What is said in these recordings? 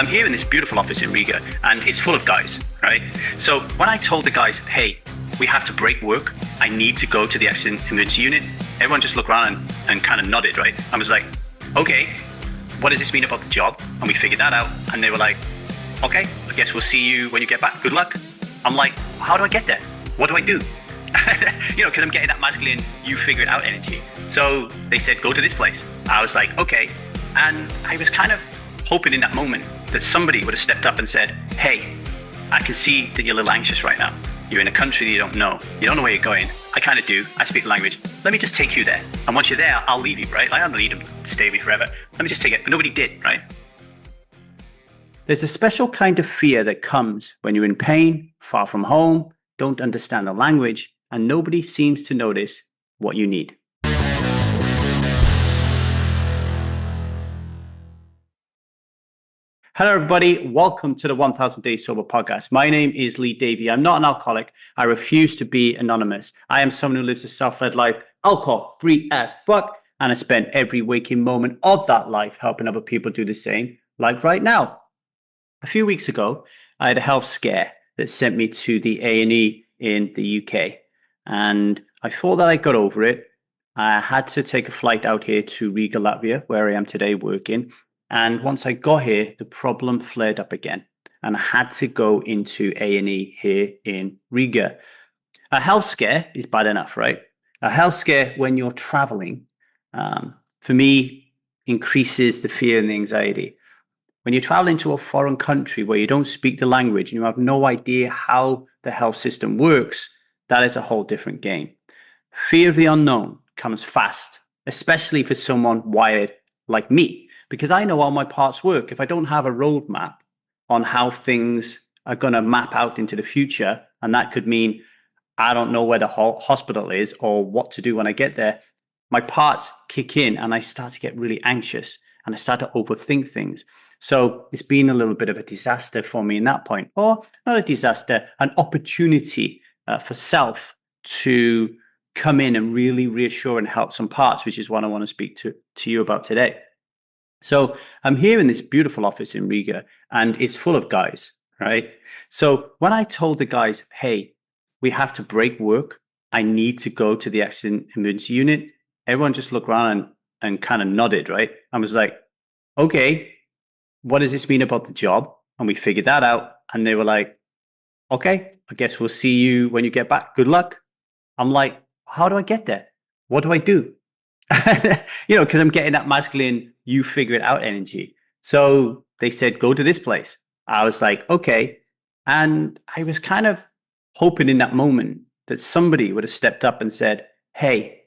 I'm here in this beautiful office in Riga, and it's full of guys, right? So when I told the guys, hey, we have to break work, I need to go to the accident emergency unit, everyone just looked around and kind of nodded, right? I was like, okay, what does this mean about the job? And we figured that out, and they were like, okay, I guess we'll see you when you get back. Good luck. I'm like, how do I get there? What do I do? Because I'm getting that masculine, you figure it out energy. So they said, go to this place. I was like, okay. And I was kind of hoping in that moment that somebody would have stepped up and said, hey, I can see that you're a little anxious right now. You're in a country that you don't know. You don't know where you're going. I kind of do. I speak the language. Let me just take you there. And once you're there, I'll leave you, right? I don't need them to stay with me forever. Let me just take it. But nobody did, right? There's a special kind of fear that comes when you're in pain, far from home, don't understand the language, and nobody seems to notice what you need. Hello, everybody. Welcome to the 1000 Days Sober podcast. My name is Davy. I'm not an alcoholic. I refuse to be anonymous. I am someone who lives a self-led life, alcohol-free as fuck, and I spend every waking moment of that life helping other people do the same, like right now. A few weeks ago, I had a health scare that sent me to the A&E in the UK. And I thought that I got over it. I had to take a flight out here to Riga, Latvia, where I am today working. And once I got here, the problem flared up again. And I had to go into A&E here in Riga. A health scare is bad enough, right? A health scare when you're traveling, for me, increases the fear and the anxiety. When you're traveling to a foreign country where you don't speak the language and you have no idea how the health system works, that is a whole different game. Fear of the unknown comes fast, especially for someone wired like me, because I know how my parts work. If I don't have a roadmap on how things are going to map out into the future, and that could mean I don't know where the hospital is or what to do when I get there, my parts kick in and I start to get really anxious and I start to overthink things. So it's been a little bit of a disaster for me in that point, or not a disaster, an opportunity for self to come in and really reassure and help some parts, which is what I want to speak to you about today. So I'm here in this beautiful office in Riga, and it's full of guys, right? So when I told the guys, hey, we have to break work, I need to go to the accident emergency unit, everyone just looked around and kind of nodded, right? I was like, okay, what does this mean about the job? And we figured that out. And they were like, okay, I guess we'll see you when you get back. Good luck. I'm like, how do I get there? What do I do? Because I'm getting that masculine, you figure it out energy. So they said, go to this place. I was like, okay. And I was kind of hoping in that moment that somebody would have stepped up and said, hey,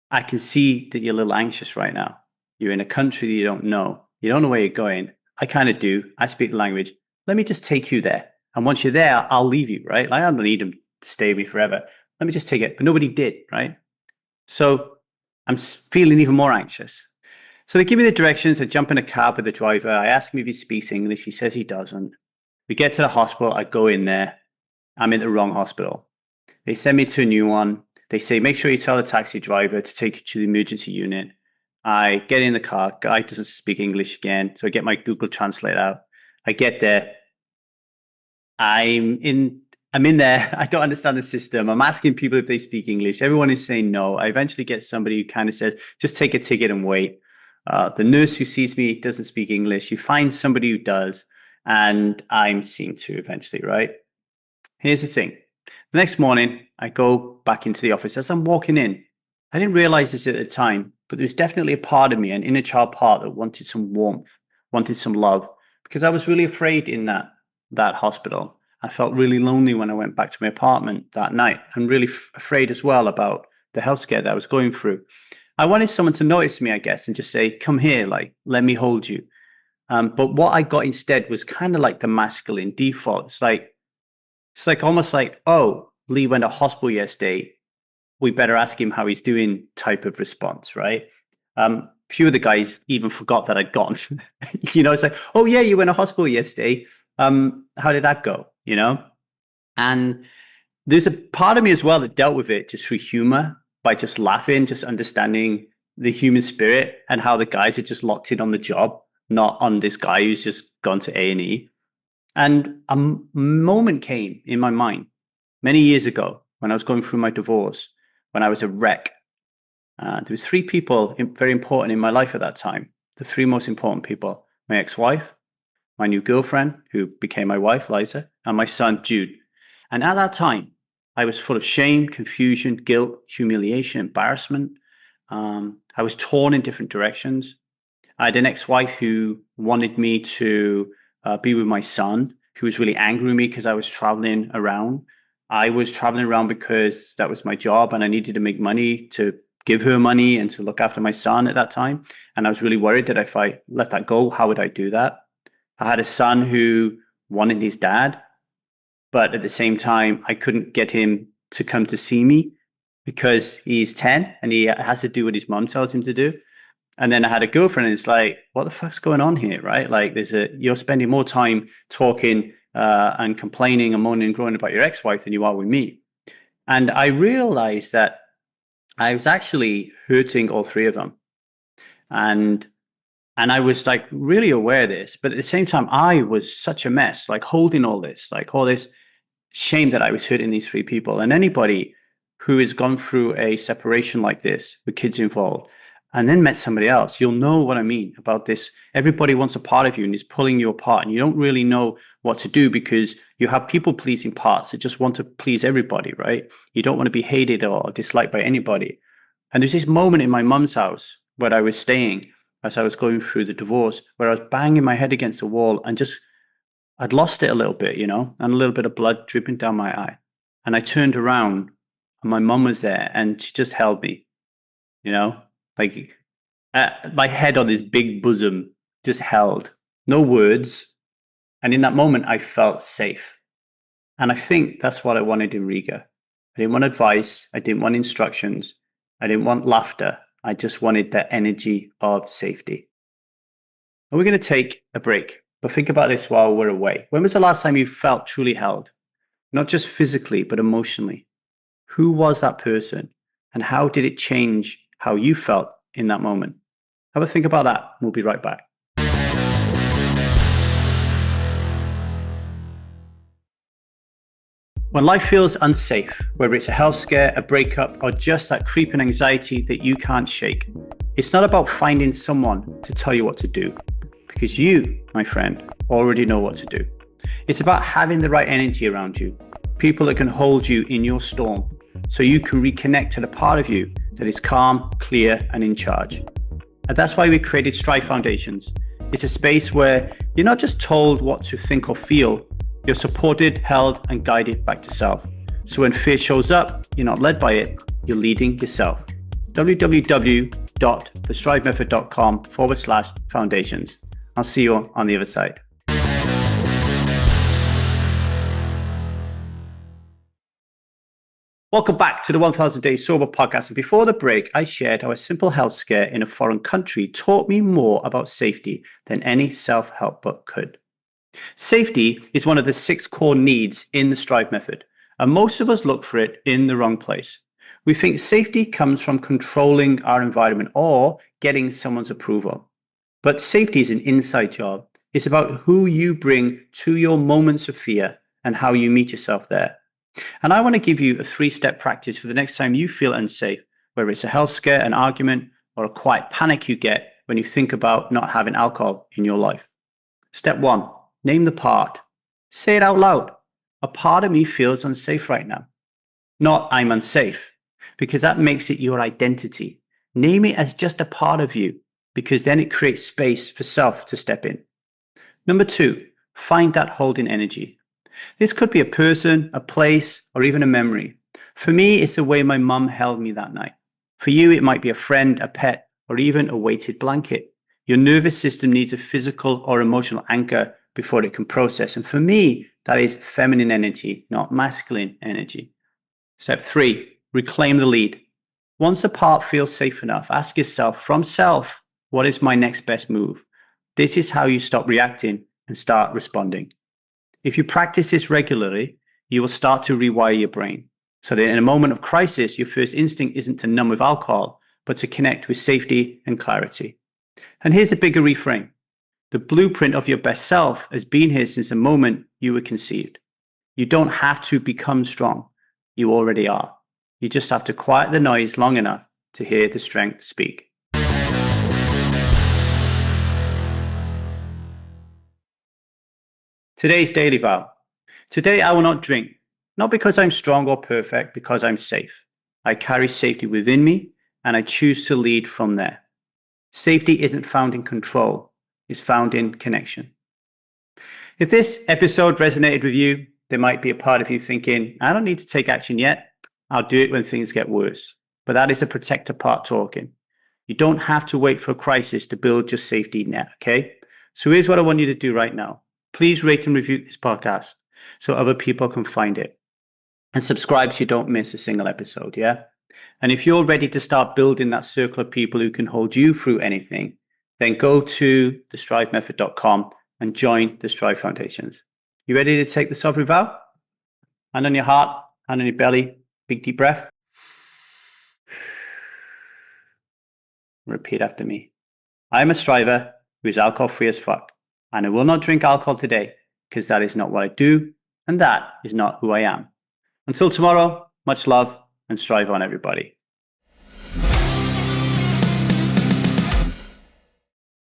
I can see that you're a little anxious right now. You're in a country that you don't know. You don't know where you're going. I kind of do. I speak the language. Let me just take you there. And once you're there, I'll leave you, right? I don't need them to stay with me forever. Let me just take it. But nobody did, right? So I'm feeling even more anxious. So they give me the directions. I jump in a cab with the driver. I ask him if he speaks English. He says he doesn't. We get to the hospital. I go in there. I'm in the wrong hospital. They send me to a new one. They say, make sure you tell the taxi driver to take you to the emergency unit. I get in the car. Guy doesn't speak English again. So I get my Google Translate out. I get there. I'm in there. I don't understand the system. I'm asking people if they speak English. Everyone is saying no. I eventually get somebody who kind of says, just take a ticket and wait. The nurse who sees me doesn't speak English. You find somebody who does. And I'm seen to eventually, right? Here's the thing. The next morning, I go back into the office. As I'm walking in, I didn't realize this at the time, but there's definitely a part of me, an inner child part that wanted some warmth, wanted some love, because I was really afraid in that hospital. I felt really lonely when I went back to my apartment that night, and really afraid as well about the health scare that I was going through. I wanted someone to notice me, I guess, and just say, come here, like, let me hold you. But what I got instead was kind of like the masculine default. It's like almost like, oh, Lee went to hospital yesterday. We better ask him how he's doing type of response, right? Few of the guys even forgot that I'd gone. It's like, oh yeah, you went to hospital yesterday. How did that go? And there's a part of me as well that dealt with it just through humor, by just laughing, just understanding the human spirit and how the guys are just locked in on the job, not on this guy who's just gone to A&E. And a moment came in my mind many years ago when I was going through my divorce, when I was a wreck. There was three people very important in my life at that time. The three most important people: my ex-wife, my new girlfriend, who became my wife, Liza, and my son, Jude. And at that time, I was full of shame, confusion, guilt, humiliation, embarrassment. I was torn in different directions. I had an ex-wife who wanted me to be with my son, who was really angry with me because I was traveling around. I was traveling around because that was my job and I needed to make money to give her money and to look after my son at that time. And I was really worried that if I let that go, how would I do that? I had a son who wanted his dad, but at the same time, I couldn't get him to come to see me because he's 10 and he has to do what his mom tells him to do. And then I had a girlfriend and it's like, what the fuck's going on here, right? Like you're spending more time talking and complaining and moaning and groaning about your ex-wife than you are with me. And I realized that I was actually hurting all three of them. And I was like really aware of this, but at the same time, I was such a mess, like holding all this shame that I was hurting these three people. And anybody who has gone through a separation like this with kids involved and then met somebody else, you'll know what I mean about this. Everybody wants a part of you and is pulling you apart, and you don't really know what to do because you have people pleasing parts that just want to please everybody, right? You don't want to be hated or disliked by anybody. And there's this moment in my mum's house where I was staying as I was going through the divorce, where I was banging my head against the wall and I'd lost it a little bit, and a little bit of blood dripping down my eye. And I turned around and my mum was there and she just held me, like my head on this big bosom, just held, no words. And in that moment, I felt safe. And I think that's what I wanted in Riga. I didn't want advice. I didn't want instructions. I didn't want laughter. I just wanted that energy of safety. And we're going to take a break, but think about this while we're away. When was the last time you felt truly held? Not just physically, but emotionally. Who was that person? And how did it change how you felt in that moment? Have a think about that. We'll be right back. When life feels unsafe, whether it's a health scare, a breakup, or just that creeping anxiety that you can't shake, it's not about finding someone to tell you what to do, because you, my friend, already know what to do. It's about having the right energy around you, people that can hold you in your storm, so you can reconnect to the part of you that is calm, clear, and in charge. And that's why we created Strive Foundations. It's a space where you're not just told what to think or feel, you're supported, held, and guided back to self. So when fear shows up, you're not led by it, you're leading yourself. www.thestrivemethod.com/foundations. I'll see you on the other side. Welcome back to the 1000 Days Sober podcast. And before the break, I shared how a simple health scare in a foreign country taught me more about safety than any self-help book could. Safety is one of the 6 core needs in the Strive method, and most of us look for it in the wrong place. We think safety comes from controlling our environment or getting someone's approval. But safety is an inside job. It's about who you bring to your moments of fear and how you meet yourself there. And I want to give you a 3-step practice for the next time you feel unsafe, whether it's a health scare, an argument, or a quiet panic you get when you think about not having alcohol in your life. Step 1. Name the part. Say it out loud. A part of me feels unsafe right now. Not I'm unsafe, because that makes it your identity. Name it as just a part of you, because then it creates space for self to step in. Number 2, find that holding energy. This could be a person, a place, or even a memory. For me, it's the way my mum held me that night. For you, it might be a friend, a pet, or even a weighted blanket. Your nervous system needs a physical or emotional anchor before it can process. And for me, that is feminine energy, not masculine energy. Step 3, reclaim the lead. Once a part feels safe enough, ask yourself from self, what is my next best move? This is how you stop reacting and start responding. If you practice this regularly, you will start to rewire your brain so that in a moment of crisis, your first instinct isn't to numb with alcohol, but to connect with safety and clarity. And here's a bigger reframe. The blueprint of your best self has been here since the moment you were conceived. You don't have to become strong. You already are. You just have to quiet the noise long enough to hear the strength speak. Today's daily vow. Today I will not drink, not because I'm strong or perfect, because I'm safe. I carry safety within me and I choose to lead from there. Safety isn't found in control, it's found in connection. If this episode resonated with you, there might be a part of you thinking, I don't need to take action yet. I'll do it when things get worse. But that is a protector part talking. You don't have to wait for a crisis to build your safety net, okay? So here's what I want you to do right now. Please rate and review this podcast so other people can find it. And subscribe so you don't miss a single episode, yeah? And if you're ready to start building that circle of people who can hold you through anything, then go to thestrivemethod.com and join the Strive Foundations. You ready to take the sovereign vow? Hand on your heart, hand on your belly, big deep breath. Repeat after me. I am a striver who is alcohol free as fuck, and I will not drink alcohol today because that is not what I do, and that is not who I am. Until tomorrow, much love and strive on, everybody.